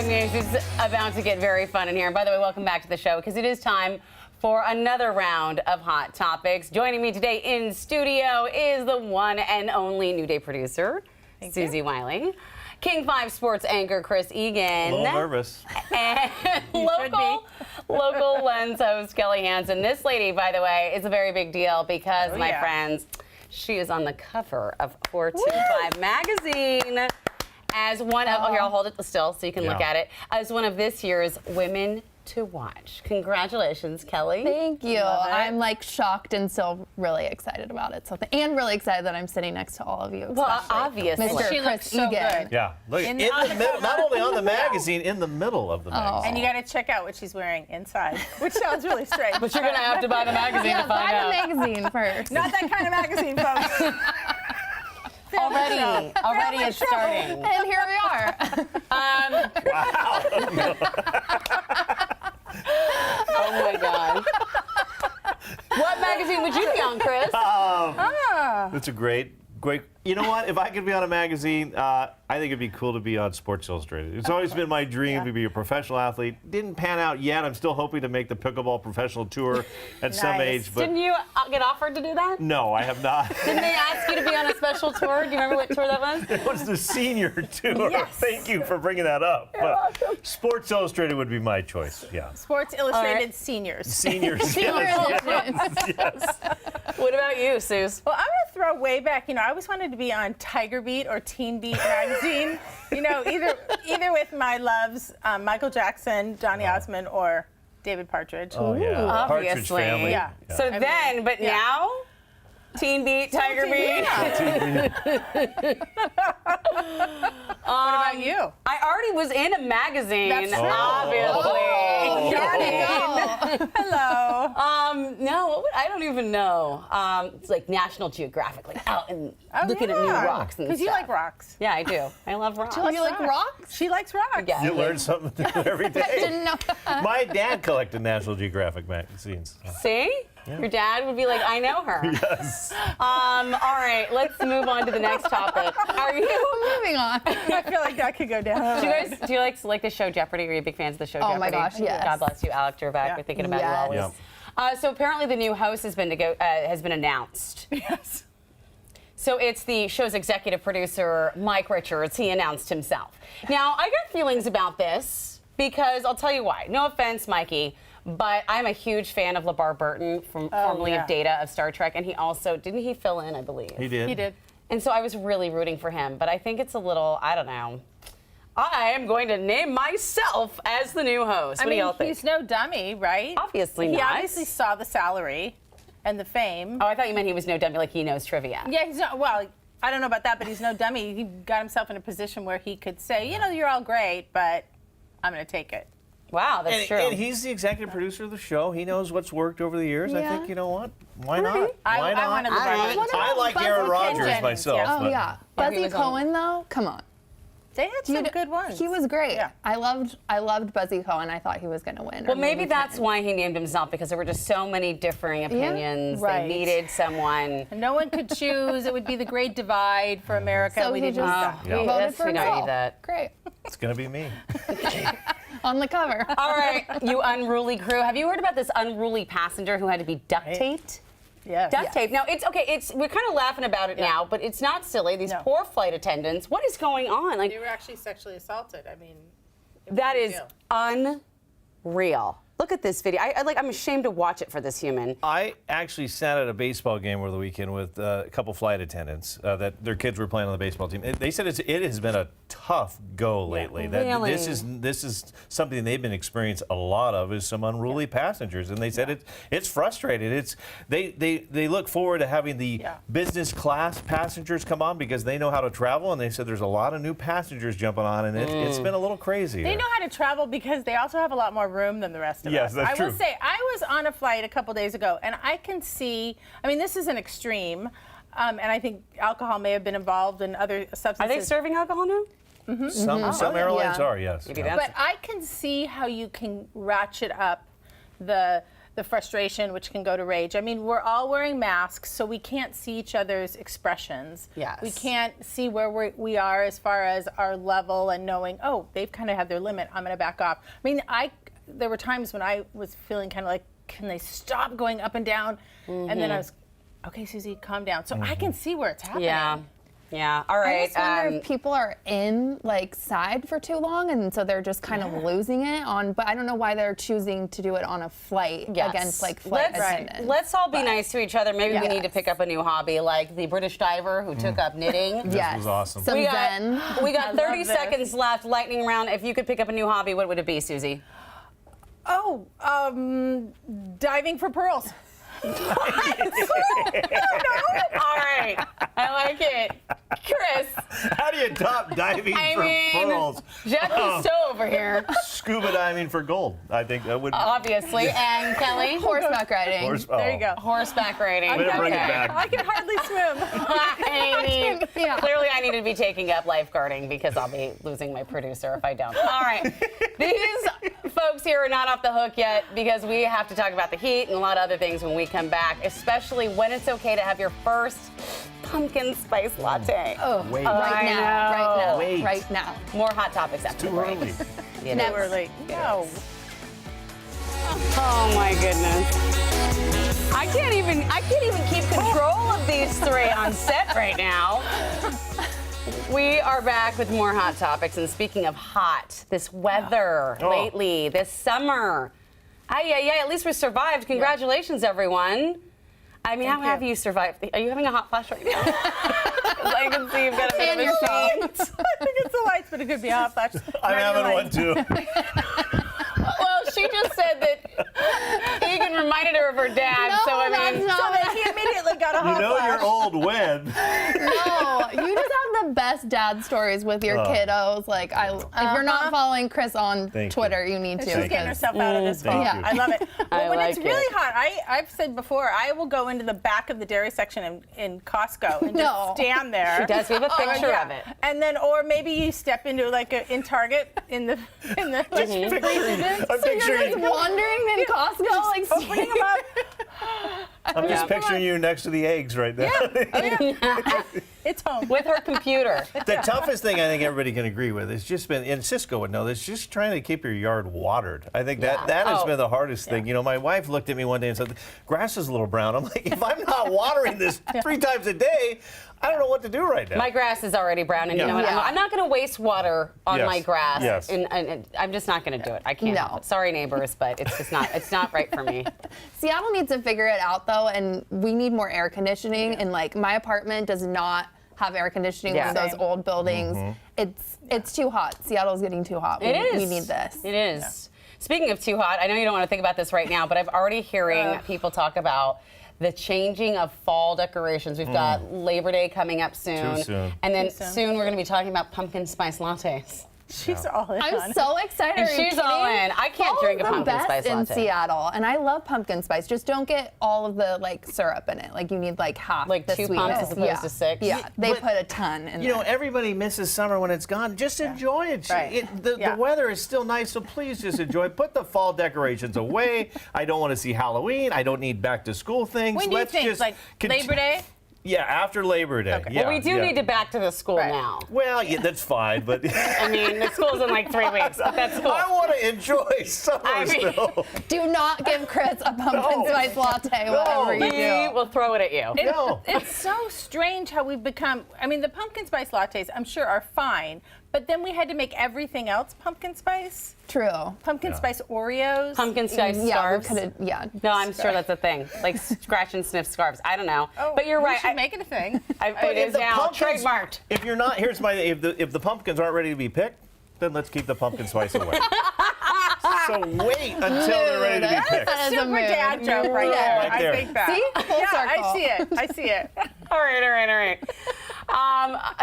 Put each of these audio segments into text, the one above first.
good news. It's about to get very fun in here. And by the way, welcome back to the show, because it is time for another round of Hot Topics. Joining me today in studio is the one and only New Day producer, Suzie Wiley. King 5 sports anchor Chris Egan. A little nervous. And local Lens host Kelly Hanson. This lady, by the way, is a very big deal because, my friends, she is on the cover of 425 magazine as one of, here, I'll hold it still so you can look at it, as one of this year's Women to Watch. Congratulations, Kelly. Thank you. I'm like shocked and still really excited about it. So and really excited that I'm sitting next to all of you. Well, obviously. Mr. She Chris looks so Egan. good. Yeah, look, in the middle, not only on the magazine, in the middle of the magazine. And you got to check out what she's wearing inside, which sounds really strange. But you're going to have to buy the magazine to find out. Buy the magazine first. Not that kind of magazine, folks. Already it's starting. And here we are. Oh my God. What magazine would you be on, Chris? That's a great. You know what? If I could be on a magazine, I think it'd be cool to be on Sports Illustrated. It's always been my dream to be a professional athlete. Didn't pan out yet. I'm still hoping to make the pickleball professional tour at some age. But didn't you get offered to do that? no, I have not. Didn't they ask you to be on a special tour? Do you remember what tour that was? It was the senior tour. Yes. Thank you for bringing that up. But Sports Illustrated would be my choice. Yeah. Sports Illustrated Seniors. Seniors. Yes. What about you, Suze? Well, I'm going to throw way back. You know, I always wanted to be on Tiger Beat or Teen Beat magazine. You know, either with my loves, Michael Jackson, Donny Osmond, or David Partridge. Oh, yeah. Partridge Obviously. Family. Yeah. So now, Teen Beat, Tiger Beat. What about you? I already was in a magazine, That's true. obviously. Hello. No, I don't even know. It's like National Geographic, like out and looking at new rocks and stuff. Because you like rocks. Yeah, I do. I love rocks. You like rocks? She likes rocks. Yeah. You learn something new every I day. didn't know that. My dad collected National Geographic magazines. See? Yeah. Your dad would be like, I know her. Yes. All right, let's move on to the next topic. Are you? Moving on. I feel like that could go down. Do you like the show Jeopardy? Are you big fans of the show Jeopardy? Oh my gosh, yes. God bless you, Alex Trebek. We're thinking about you always. Yeah. So apparently the new host has been announced. Yes. So it's the show's executive producer, Mike Richards. He announced himself. Now, I got feelings about this because I'll tell you why. No offense, Mikey, but I'm a huge fan of LeVar Burton, formerly of Data of Star Trek, and he also, didn't he fill in, I believe? He did. He did. And so I was really rooting for him, but I think it's a little, I don't know. I am going to name myself as the new host. What do y'all think? He's no dummy, right? Obviously He not. obviously saw the salary and the fame. Oh, I thought you meant he was no dummy, like he knows trivia. Yeah, he's not, well, I don't know about that, but he's no dummy. He got himself in a position where he could say, you know, you're all great, but I'm going to take it. Wow, that's true. And he's the executive producer of the show. He knows what's worked over the years. I think, you know what? Why not? I wanted LeVar. I like Aaron Rodgers Jennings, myself. yeah. Oh, but yeah. Yeah, he Buzzy was on- Cohen, though? Come on. They had some good ones. He was great. Yeah. I loved Buzzy Cohen. I thought he was going to win. Well, maybe that's why he named himself, because there were just so many differing opinions. Right. They needed someone. And no one could choose. It would be the great divide for America. So we he didn't just do that. voted for we don't himself. need that. Great. It's going to be me. On the cover. All right, you unruly crew. Have you heard about this unruly passenger who had to be duct taped? Yes. Duct tape. Now, it's okay. We're kind of laughing about it now, but it's not silly. These poor flight attendants. What is going on? Like, They were actually sexually assaulted. I mean, that is unreal. Look at this video. I'm ashamed to watch it for this human. I actually sat at a baseball game over the weekend with a couple flight attendants that their kids were playing on the baseball team. They said it has been a tough go lately. That really? This is something they've been experiencing a lot of, is some unruly passengers, and they said it's frustrating. They look forward to having the business class passengers come on because they know how to travel, and they said there's a lot of new passengers jumping on, and it's been a little crazy. they know how to travel because they also have a lot more room than the rest of us. Yes, that's I true. will say, I was on a flight a couple days ago, and I can see, I mean, this is an extreme, and I think alcohol may have been involved in other substances. Are they serving alcohol now? Some airlines are, yes. Maybe But I can see how you can ratchet up the the frustration, which can go to rage. I mean, we're all wearing masks, so we can't see each other's expressions. Yes. We can't see where we are as far as our level and knowing, oh, they've kind of had their limit, I'm going to back off. I mean, there were times when I was feeling kind of like, can they stop going up and down? And then I was, okay, Suzie, calm down. So I can see where it's happening. Yeah. Yeah. All right. I just wonder if people are in like side for too long, and so they're just kind of losing it on. But I don't know why they're choosing to do it on a flight against like flight attendants. Let's all be nice to each other. Maybe we need to pick up a new hobby, like the British diver who took up knitting. This was awesome. Some Zen. We got 30 seconds left. Lightning round. If you could pick up a new hobby, what would it be, Suzie? Oh, diving for pearls. All right. I like it. Chris. How do you top diving for pearls? Jeff is so over here. Scuba diving for gold. I think that would. Obviously. And Kelly? Horseback riding. There you go. Horseback riding. Way to bring it Okay. back. I can hardly swim. Clearly I need to be taking up lifeguarding because I'll be losing my producer if I don't. All right. These folks here are not off the hook yet because we have to talk about the heat and a lot of other things when we come back, especially when it's okay to have your first pumpkin spice latte. Oh, Wait. right now. Wait. Right now. More hot topics after Too the break. early. It Too is. early. No. Oh my goodness. I can't even keep control of these three on set right now. We are back with more hot topics, and speaking of hot, this weather lately, this summer. At least we survived. Congratulations, everyone. I mean, how have you survived? Are you having a hot flash right now? I can see you've got a bit of a sheet. I think it's the lights, but it could be a hot flash. I'm having one too. Well, she just said that Egan reminded her of her dad, so I mean. that's So not that he immediately got a hot You know flash. you're old when. No, you just have the best dad stories with your kiddos. Like, if you're not following Chris on Thank Twitter, you need to. She's getting herself out of this Thank hole. you. I love it. Well, when it's like really it. hot, I've said before, I will go into the back of the dairy section in Costco and just stand there. She does. We have a picture yeah. of it. And then, or maybe you step into like in Target in the I'm So you're picturing. just wandering in Costco, like opening them up. I'm just picturing you next to the eggs right now. It's home. With her computer. The toughest thing I think everybody can agree with is just been, and Cisco would know this, just trying to keep your yard watered. I think that has been the hardest thing. You know, my wife looked at me one day and said, grass is a little brown. I'm like, if I'm not watering this 3 times a day, I don't know what to do right now. My grass is already brown, and you know what? I'm not going to waste water on Yes. my grass. Yes. And I'm just not going to do it. I can't. No. help it. Sorry, neighbors, but it's just not. It's not right for me. Seattle needs to figure it out though, and we need more air conditioning. And like my apartment does not have air conditioning. Yeah. One of those old buildings. It's too hot. Seattle's getting too hot. It is. We need this. It is. Yeah. Speaking of too hot, I know you don't want to think about this right now, but I've already hearing people talk about the changing of fall decorations. We've got Labor Day coming up soon. Too soon. And then Too soon. soon we're going to be talking about pumpkin spice lattes. She's all in on I'm it. so excited. And Are you she's all kidding? in. I can't Fall drink is a the pumpkin best spice in latte. Seattle, and I love pumpkin spice. Just don't get all of the like syrup in it. Like you need like half Like the 2 sweetness. pumps as opposed to 6? Yeah, they But, put a ton in You there. know, everybody misses summer when it's gone. Just enjoy it. Right. The weather is still nice, so please just enjoy it. Put the fall decorations away. I don't want to see Halloween. I don't need back to school things. When do you Let's think? just Like Labor Day? Yeah, after Labor Day. Okay. Yeah, Well, we do yeah. need to back to the school now. Well, yeah, that's fine, but I mean, the school's in like 3 weeks, but that's cool. I want to enjoy summer I mean- still. Do not give Chris a pumpkin spice latte, whatever you We do. will throw it at you. No. It's so strange how we've become. I mean, the pumpkin spice lattes, I'm sure, are fine, but then we had to make everything else pumpkin spice. True. Pumpkin spice Oreos. Pumpkin spice Yeah, we scarves. could have. Yeah. No, I'm sure that's a thing. Like scratch and sniff scarves. I don't know. Oh, but you're we right. should make it a thing. It is now trademarked. If you're not, here's my. If the pumpkins aren't ready to be picked, then let's keep the pumpkin spice away. So wait until they're ready to be picked. That is a Super mood. dad joke right there. Right there. I think that. See? Full Yeah, circle. I see it. I see it. All right.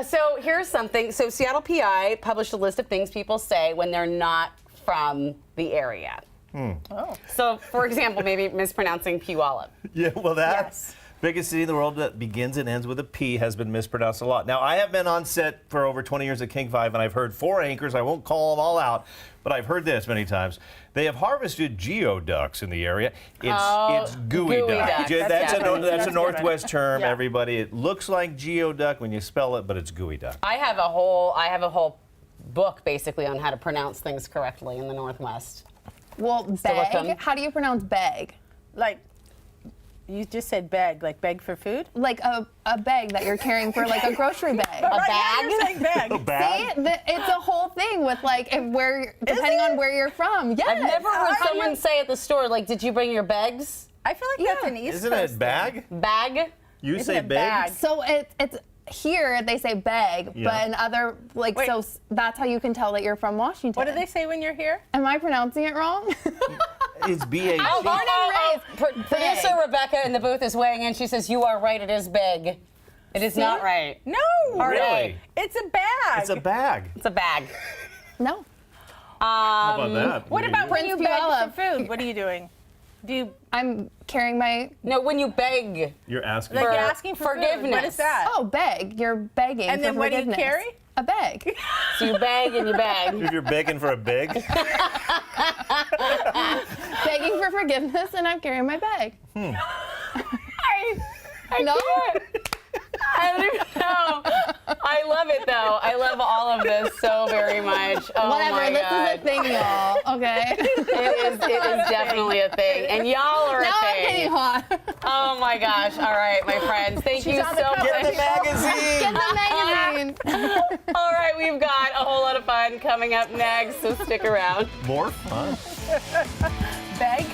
So here's something. So Seattle PI published a list of things people say when they're not from the area. Oh. So, for example, maybe mispronouncing Puyallup. Yeah, well that. Yes. Biggest city in the world that begins and ends with a P has been mispronounced a lot. Now, I have been on set for over 20 years at King 5, and I've heard 4 anchors. I won't call them all out, but I've heard this many times. They have harvested geoducks in the area. It's gooey duck. That's a Northwest term, everybody. It looks like geoduck when you spell it, but it's gooey duck. I have a whole book basically on how to pronounce things correctly in the Northwest. Well, beg. How do you pronounce beg? Like, you just said beg, like beg for food? Like a bag that you're carrying for like a grocery bag. A bag? You're saying beg. A bag? See, it's a whole thing with like depending on where you're from. Yes. I've never heard someone say at the store, like, did you bring your bags? I feel like that's an East Isn't Coast it bag? Bag? You say it bag? bag? So it's here they say bag, but in other so that's how you can tell that you're from Washington. What do they say when you're here? Am I pronouncing it wrong? It's B-A-G. Producer Rebecca in the booth is weighing in. She says, you are right, it is big. It is not right. No. Really? It's a bag. It's a bag. It's a bag. No. How about that? What about when you Prince beg Buella. for food? What are you doing? I'm carrying my. No, when you beg. You're asking Like for you're asking for forgiveness. Food. What is that? Oh, beg. You're begging. And then for what do you forgiveness. carry? A bag. So you beg and you beg. if you're begging for a big. Begging for forgiveness, and I'm carrying my bag. I No? can't. I don't even know. I love it though. I love all of this so very much. Oh Whatever. my This God. is a thing, y'all. Okay. It is definitely a thing. And y'all are now a I'm thing. getting hot. Oh my gosh. All right, my friends. Thank you on the so cover. much. Get the magazine! Get the magazine. All right, we've got a whole lot of fun coming up next, so stick around. More fun. Beg?